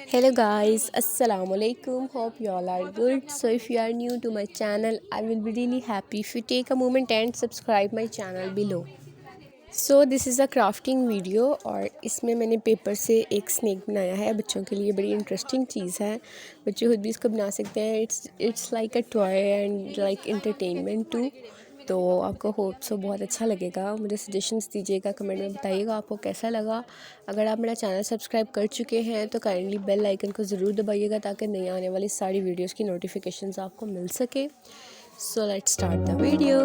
Hello guys, assalamu alaikum. Hope you all are good. So if you are new to my channel, I will be really happy if you take a moment and subscribe my channel below. So this is a crafting video और इसमें मैंने paper से एक snack बनाया है बच्चों के लिए। बड़ी इंटरेस्टिंग चीज़ है, बच्चे खुद भी इसको बना सकते हैं। It's like a toy and like entertainment too. तो आपको होप सो बहुत अच्छा लगेगा। मुझे सजेशंस दीजिएगा, कमेंट में बताइएगा आपको कैसा लगा। अगर आप मेरा चैनल सब्सक्राइब कर चुके हैं तो काइंडली बेल आइकन को ज़रूर दबाइएगा ताकि नई आने वाली सारी वीडियोज़ की नोटिफिकेशंस आपको मिल सके। So let's start the video.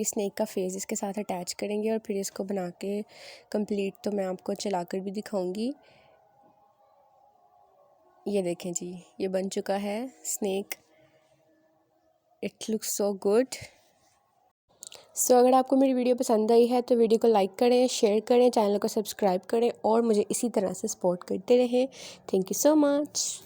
Snake का फेस इसके साथ अटैच करेंगे और फिर इसको बना के कंप्लीट तो मैं आपको चलाकर भी दिखाऊंगी। ये देखें जी, ये बन चुका है snake. It looks so good. So अगर आपको मेरी वीडियो पसंद आई है तो वीडियो को लाइक करें, शेयर करें, चैनल को सब्सक्राइब करें और मुझे इसी तरह से सपोर्ट करते रहें। Thank you so much.